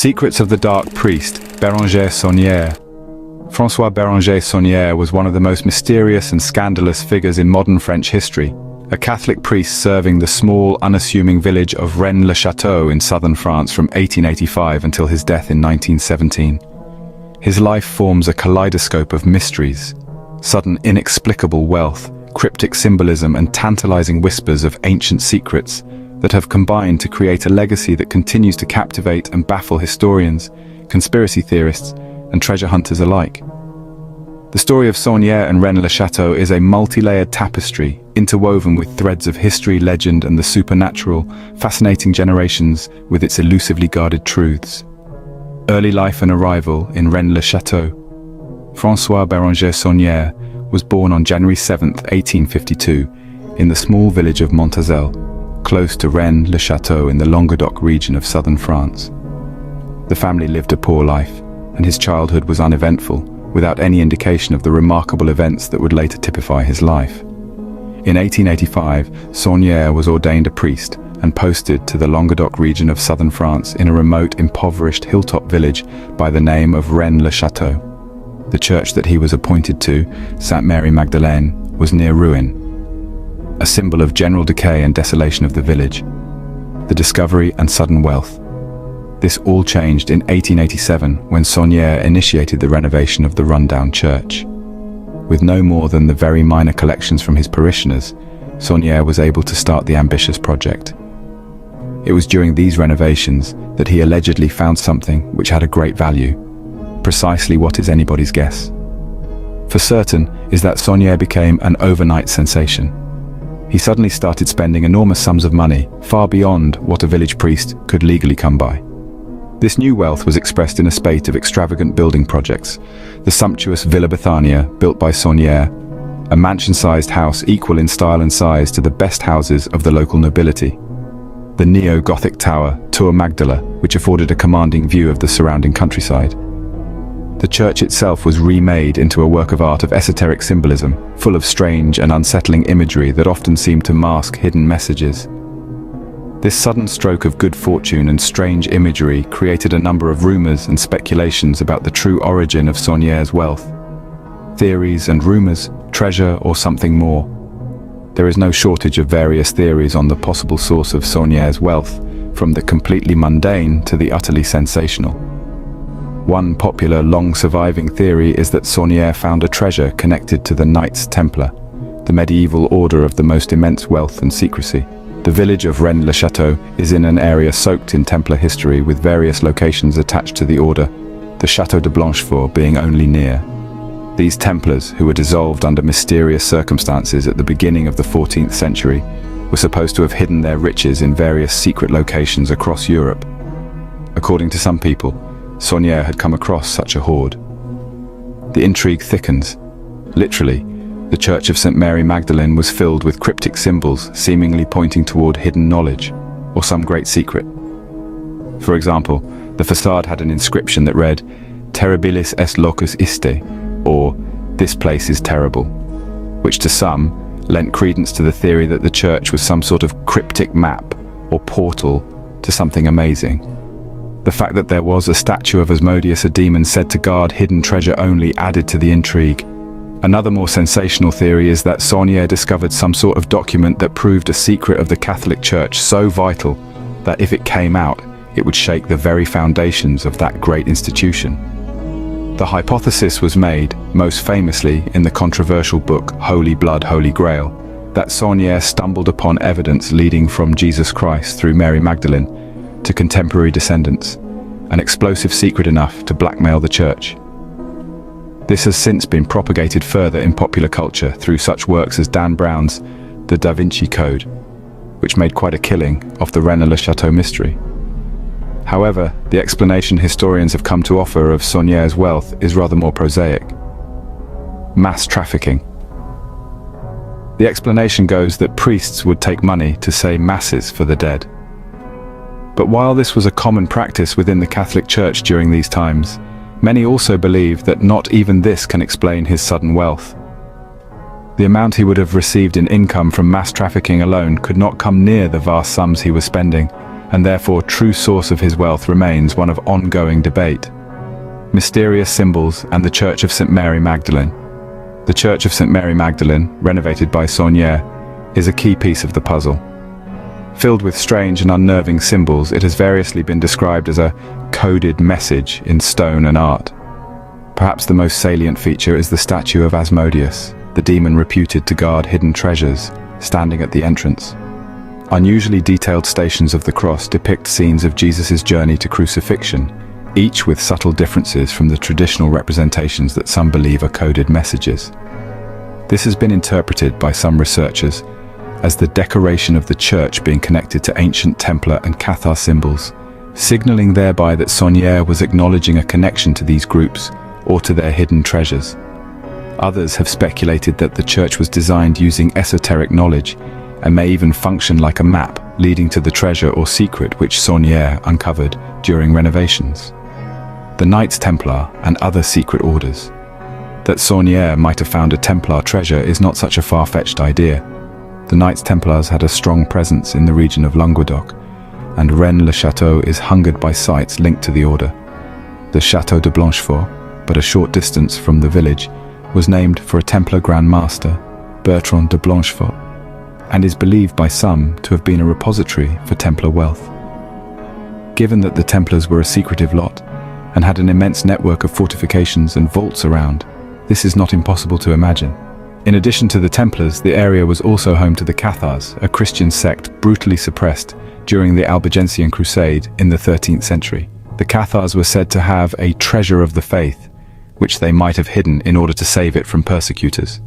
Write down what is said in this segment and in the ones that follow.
Secrets of the Dark Priest, Bérenger Saunière. François-Bérenger Saunière was one of the most mysterious and scandalous figures in modern French history, a Catholic priest serving the small, unassuming village of Rennes-le-Château in southern France from 1885 until his death in 1917. His life forms a kaleidoscope of mysteries, sudden inexplicable wealth, cryptic symbolism and tantalizing whispers of ancient secrets that have combined to create a legacy that continues to captivate and baffle historians, conspiracy theorists, and treasure hunters alike. The story of Saunière and Rennes-le-Château is a multi-layered tapestry, interwoven with threads of history, legend, and the supernatural, fascinating generations with its elusively guarded truths. Early life and arrival in Rennes-le-Château. François-Bérenger Saunière was born on January 7, 1852, in the small village of Montazel, close to Rennes-le-Château in the Languedoc region of southern France. The family lived a poor life, and his childhood was uneventful, without any indication of the remarkable events that would later typify his life. In 1885, Saunière was ordained a priest and posted to the Languedoc region of southern France in a remote, impoverished hilltop village by the name of Rennes-le-Château. The church that he was appointed to, Sainte Mary Magdalene, was near ruin, a symbol of general decay and desolation of the village, the discovery and sudden wealth. This all changed in 1887 when Saunière initiated the renovation of the rundown church. With no more than the very minor collections from his parishioners, Saunière was able to start the ambitious project. It was during these renovations that he allegedly found something which had a great value. Precisely what is anybody's guess? For certain is that Saunière became an overnight sensation. He suddenly started spending enormous sums of money, far beyond what a village priest could legally come by. This new wealth was expressed in a spate of extravagant building projects. The sumptuous Villa Bethania, built by Saunière, a mansion-sized house equal in style and size to the best houses of the local nobility. The neo-Gothic tower, Tour Magdala, which afforded a commanding view of the surrounding countryside. The church itself was remade into a work of art of esoteric symbolism, full of strange and unsettling imagery that often seemed to mask hidden messages. This sudden stroke of good fortune and strange imagery created a number of rumors and speculations about the true origin of Saunière's wealth. Theories and rumors, treasure or something more. There is no shortage of various theories on the possible source of Saunière's wealth, from the completely mundane to the utterly sensational. One popular, long-surviving theory is that Saunière found a treasure connected to the Knights Templar, the medieval order of the most immense wealth and secrecy. The village of Rennes-le-Château is in an area soaked in Templar history with various locations attached to the order, the Château de Blanchefort being only near. These Templars, who were dissolved under mysterious circumstances at the beginning of the 14th century, were supposed to have hidden their riches in various secret locations across Europe. According to some people, Saunière had come across such a hoard. The intrigue thickens. Literally, the Church of St. Mary Magdalene was filled with cryptic symbols seemingly pointing toward hidden knowledge, or some great secret. For example, the facade had an inscription that read, "Terribilis est locus iste," or "This place is terrible," which to some lent credence to the theory that the church was some sort of cryptic map or portal to something amazing. The fact that there was a statue of Asmodeus, a demon said to guard hidden treasure, only added to the intrigue. Another more sensational theory is that Saunière discovered some sort of document that proved a secret of the Catholic Church so vital that if it came out, it would shake the very foundations of that great institution. The hypothesis was made, most famously in the controversial book Holy Blood, Holy Grail, that Saunière stumbled upon evidence leading from Jesus Christ through Mary Magdalene to contemporary descendants, an explosive secret enough to blackmail the church. This has since been propagated further in popular culture through such works as Dan Brown's The Da Vinci Code, which made quite a killing off the Rennes-le-Château mystery. However, the explanation historians have come to offer of Saunière's wealth is rather more prosaic. Mass trafficking. The explanation goes that priests would take money to say masses for the dead. But while this was a common practice within the Catholic Church during these times, many also believe that not even this can explain his sudden wealth. The amount he would have received in income from mass trafficking alone could not come near the vast sums he was spending, and therefore true source of his wealth remains one of ongoing debate. Mysterious symbols and the Church of St. Mary Magdalene. The Church of St. Mary Magdalene, renovated by Saunière, is a key piece of the puzzle. Filled with strange and unnerving symbols, it has variously been described as a coded message in stone and art. Perhaps the most salient feature is the statue of Asmodeus, the demon reputed to guard hidden treasures, standing at the entrance. Unusually detailed stations of the cross depict scenes of Jesus' journey to crucifixion, each with subtle differences from the traditional representations that some believe are coded messages. This has been interpreted by some researchers as the decoration of the church being connected to ancient Templar and Cathar symbols, signaling thereby that Saunière was acknowledging a connection to these groups or to their hidden treasures. Others have speculated that the church was designed using esoteric knowledge and may even function like a map leading to the treasure or secret which Saunière uncovered during renovations. The Knights Templar and other secret orders. That Saunière might have found a Templar treasure is not such a far-fetched idea. The Knights Templars had a strong presence in the region of Languedoc, and Rennes-le-Château is hungered by sites linked to the order. The Chateau de Blanchefort, but a short distance from the village, was named for a Templar Grand Master, Bertrand de Blanchefort, and is believed by some to have been a repository for Templar wealth. Given that the Templars were a secretive lot, and had an immense network of fortifications and vaults around, this is not impossible to imagine. In addition to the Templars, the area was also home to the Cathars, a Christian sect brutally suppressed during the Albigensian Crusade in the 13th century. The Cathars were said to have a treasure of the faith, which they might have hidden in order to save it from persecutors.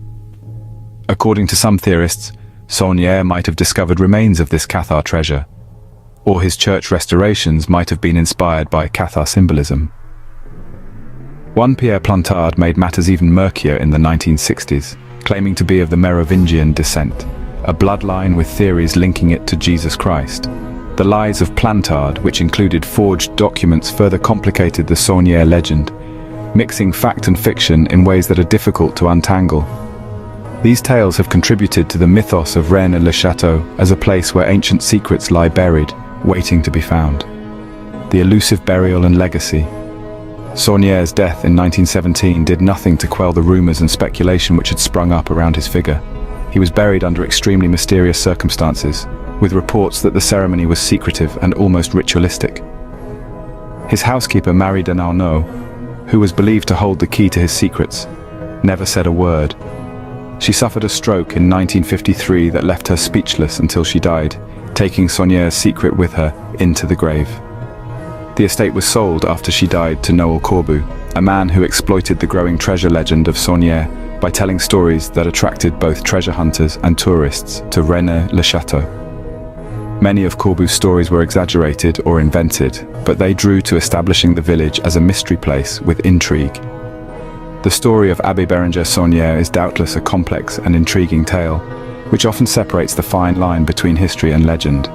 According to some theorists, Saunière might have discovered remains of this Cathar treasure, or his church restorations might have been inspired by Cathar symbolism. One Pierre Plantard made matters even murkier in the 1960s, claiming to be of the Merovingian descent, a bloodline with theories linking it to Jesus Christ. The lies of Plantard, which included forged documents, further complicated the Saunière legend, mixing fact and fiction in ways that are difficult to untangle. These tales have contributed to the mythos of Rennes-le-Château as a place where ancient secrets lie buried, waiting to be found. The elusive burial and legacy. Saunière's death in 1917 did nothing to quell the rumors and speculation which had sprung up around his figure. He was buried under extremely mysterious circumstances, with reports that the ceremony was secretive and almost ritualistic. His housekeeper, Marie de Narnaud, who was believed to hold the key to his secrets, never said a word. She suffered a stroke in 1953 that left her speechless until she died, taking Saunière's secret with her into the grave. The estate was sold after she died to Noël Corbu, a man who exploited the growing treasure legend of Saunière by telling stories that attracted both treasure hunters and tourists to Rennes-le-Château. Many of Corbu's stories were exaggerated or invented, but they drew to establishing the village as a mystery place with intrigue. The story of Abbé Bérenger Saunière is doubtless a complex and intriguing tale, which often separates the fine line between history and legend.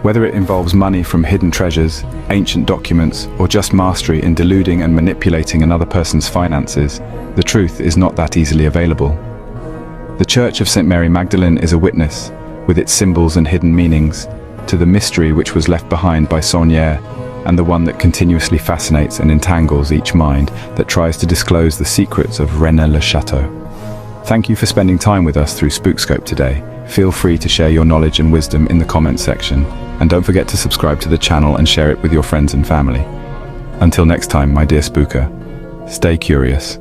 Whether it involves money from hidden treasures, ancient documents, or just mastery in deluding and manipulating another person's finances, the truth is not that easily available. The Church of St. Mary Magdalene is a witness, with its symbols and hidden meanings, to the mystery which was left behind by Saunière, and the one that continuously fascinates and entangles each mind that tries to disclose the secrets of Rennes-le-Château. Thank you for spending time with us through Spookscope today. Feel free to share your knowledge and wisdom in the comments section, and don't forget to subscribe to the channel and share it with your friends and family. Until next time, my dear spooker, stay curious.